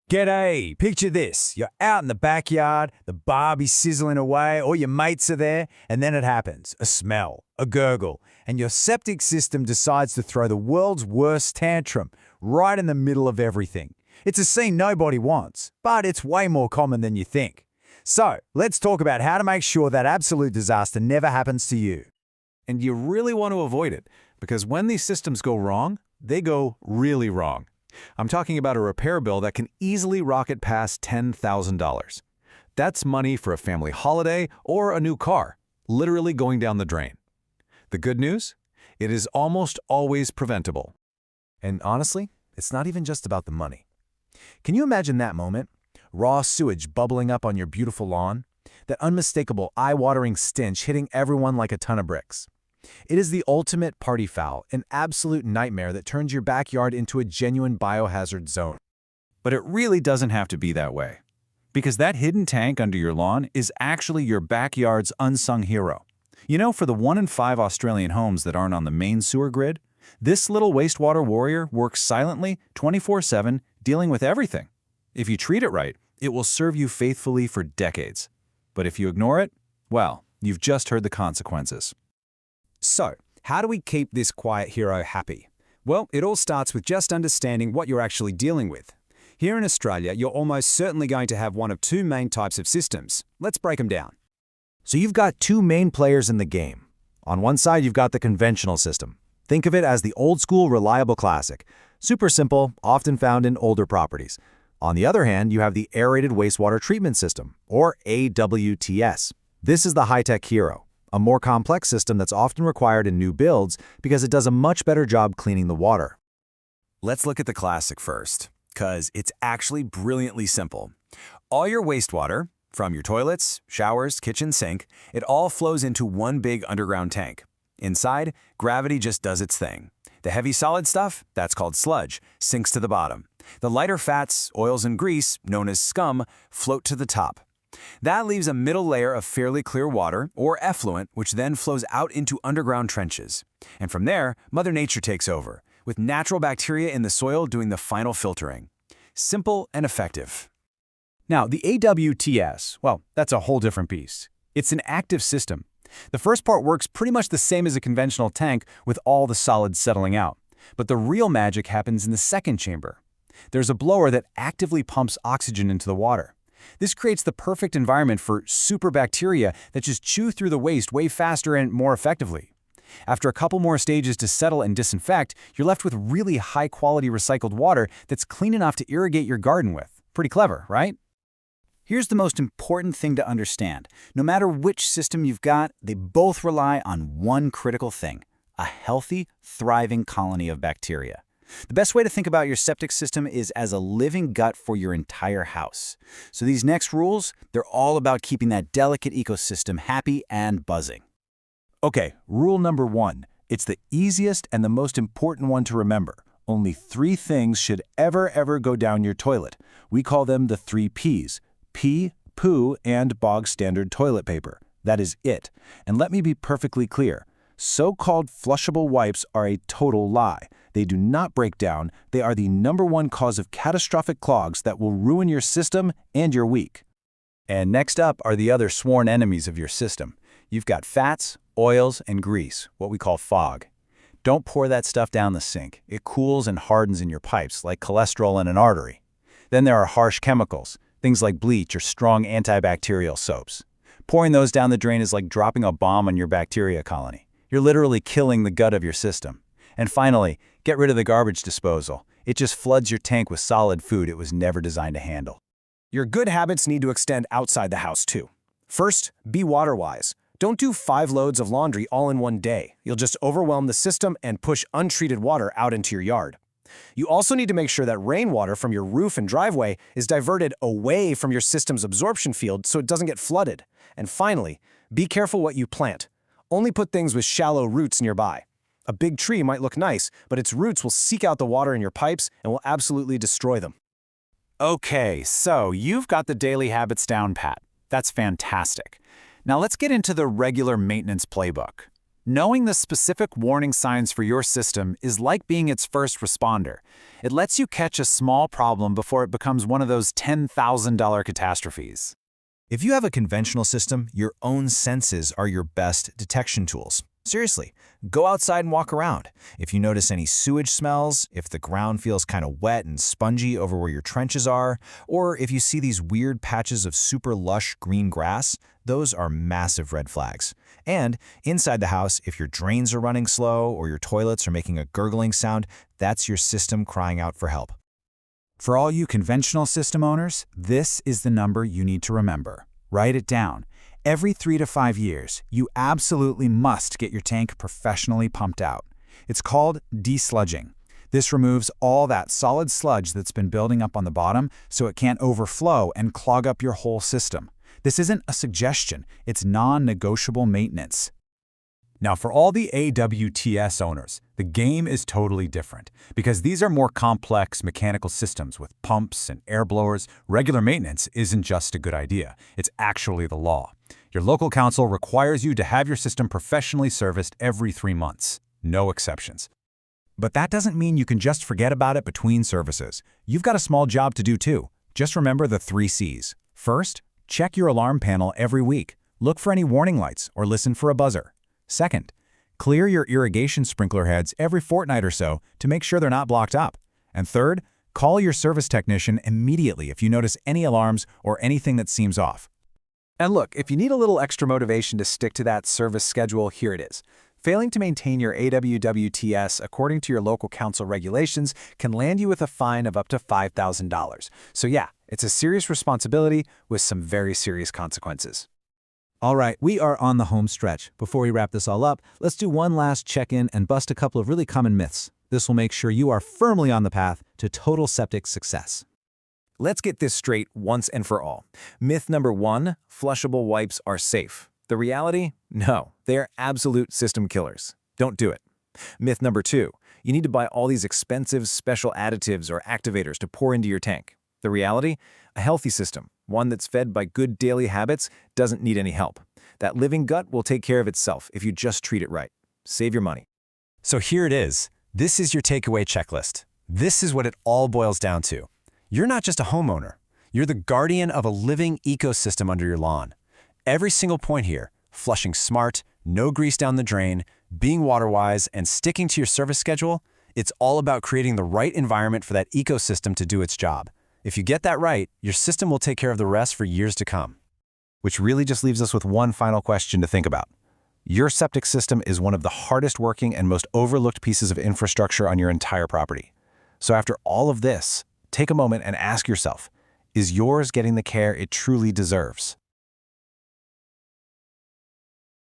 G'day! Picture this. You're out in the backyard, the barbie's sizzling away, all your mates are there, and then it happens. A smell, a gurgle, and your septic system decides to throw the world's worst tantrum right in the middle of everything. It's a scene nobody wants, but it's way more common than you think. So, let's talk about how to make sure that absolute disaster never happens to you. And you really want to avoid it, because when these systems go wrong, they go really wrong. I'm talking about a repair bill that can easily rocket past $10,000. That's money for a family holiday or a new car, literally going down the drain. The good news? It is almost always preventable. And honestly, it's not even just about the money. Can you imagine that moment? Raw sewage bubbling up on your beautiful lawn? That unmistakable, eye-watering stench hitting everyone like a ton of bricks. It is the ultimate party foul, an absolute nightmare that turns your backyard into a genuine biohazard zone. But it really doesn't have to be that way. Because that hidden tank under your lawn is actually your backyard's unsung hero. You know, for the 1 in 5 Australian homes that aren't on the main sewer grid, this little wastewater warrior works silently, 24/7, dealing with everything. If you treat it right, it will serve you faithfully for decades. But if you ignore it, well, you've just heard the consequences. So, how do we keep this quiet hero happy? Well, it all starts with just understanding what you're actually dealing with. Here in Australia, you're almost certainly going to have one of two main types of systems. Let's break them down. So you've got two main players in the game. On one side, you've got the conventional system. Think of it as the old-school reliable classic. Super simple, often found in older properties. On the other hand, you have the aerated wastewater treatment system, or AWTS. This is the high-tech hero, a more complex system that's often required in new builds because it does a much better job cleaning the water. Let's look at the classic first, because it's actually brilliantly simple. All your wastewater, from your toilets, showers, kitchen sink, it all flows into one big underground tank. Inside, gravity just does its thing. The heavy solid stuff, that's called sludge, sinks to the bottom. The lighter fats, oils, and grease, known as scum, float to the top. That leaves a middle layer of fairly clear water, or effluent, which then flows out into underground trenches. And from there, Mother Nature takes over, with natural bacteria in the soil doing the final filtering. Simple and effective. Now, the AWTS, well, that's a whole different beast. It's an active system. The first part works pretty much the same as a conventional tank with all the solids settling out. But the real magic happens in the second chamber. There's a blower that actively pumps oxygen into the water. This creates the perfect environment for super bacteria that just chew through the waste way faster and more effectively. After a couple more stages to settle and disinfect, you're left with really high-quality recycled water that's clean enough to irrigate your garden with. Pretty clever, right? Here's the most important thing to understand. No matter which system you've got, they both rely on one critical thing: a healthy, thriving colony of bacteria. The best way to think about your septic system is as a living gut for your entire house. So these next rules, they're all about keeping that delicate ecosystem happy and buzzing. Okay, rule number 1. It's the easiest and the most important one to remember. Only 3 things should ever go down your toilet. We call them the 3 Ps: pee, poo, and bog standard toilet paper. That is it. And let me be perfectly clear. So-called flushable wipes are a total lie. They do not break down. They are the #1 cause of catastrophic clogs that will ruin your system and your week. And next up are the other sworn enemies of your system. You've got fats, oils, and grease, what we call fog. Don't pour that stuff down the sink. It cools and hardens in your pipes like cholesterol in an artery. Then there are harsh chemicals, things like bleach or strong antibacterial soaps. Pouring those down the drain is like dropping a bomb on your bacteria colony. You're literally killing the gut of your system. And finally, get rid of the garbage disposal. It just floods your tank with solid food it was never designed to handle. Your good habits need to extend outside the house too. First, be water-wise. Don't do 5 loads of laundry all in one day. You'll just overwhelm the system and push untreated water out into your yard. You also need to make sure that rainwater from your roof and driveway is diverted away from your system's absorption field so it doesn't get flooded. And finally, be careful what you plant. Only put things with shallow roots nearby. A big tree might look nice, but its roots will seek out the water in your pipes and will absolutely destroy them. Okay, so you've got the daily habits down pat. That's fantastic. Now let's get into the regular maintenance playbook. Knowing the specific warning signs for your system is like being its first responder. It lets you catch a small problem before it becomes one of those $10,000 catastrophes. If you have a conventional system, your own senses are your best detection tools. Seriously, go outside and walk around. If you notice any sewage smells, if the ground feels kind of wet and spongy over where your trenches are, or if you see these weird patches of super lush green grass, those are massive red flags. And inside the house, if your drains are running slow or your toilets are making a gurgling sound, that's your system crying out for help. For all you conventional system owners, this is the number you need to remember. Write it down. Every 3 to 5 years, you absolutely must get your tank professionally pumped out. It's called desludging. This removes all that solid sludge that's been building up on the bottom so it can't overflow and clog up your whole system. This isn't a suggestion, it's non-negotiable maintenance. Now, for all the AWTS owners, the game is totally different. Because these are more complex mechanical systems with pumps and air blowers, regular maintenance isn't just a good idea, it's actually the law. Your local council requires you to have your system professionally serviced every 3 months. No exceptions. But that doesn't mean you can just forget about it between services. You've got a small job to do too. Just remember the 3 C's. First, check your alarm panel every week. Look for any warning lights or listen for a buzzer. Second, clear your irrigation sprinkler heads every fortnight or so to make sure they're not blocked up. And third, call your service technician immediately if you notice any alarms or anything that seems off. And look, if you need a little extra motivation to stick to that service schedule, here it is. Failing to maintain your AWTS according to your local council regulations can land you with a fine of up to $5,000. So yeah, it's a serious responsibility with some very serious consequences. All right, we are on the home stretch. Before we wrap this all up, let's do one last check-in and bust a couple of really common myths. This will make sure you are firmly on the path to total septic success. Let's get this straight once and for all. Myth number 1, flushable wipes are safe. The reality? No, they are absolute system killers. Don't do it. Myth number 2, you need to buy all these expensive special additives or activators to pour into your tank. The reality? A healthy system, one that's fed by good daily habits, doesn't need any help. That living gut will take care of itself if you just treat it right. Save your money. So here it is. This is your takeaway checklist. This is what it all boils down to. You're not just a homeowner. You're the guardian of a living ecosystem under your lawn. Every single point here, flushing smart, no grease down the drain, being water-wise, and sticking to your service schedule, it's all about creating the right environment for that ecosystem to do its job. If you get that right, your system will take care of the rest for years to come. Which really just leaves us with one final question to think about. Your septic system is one of the hardest working and most overlooked pieces of infrastructure on your entire property. So after all of this, take a moment and ask yourself, is yours getting the care it truly deserves?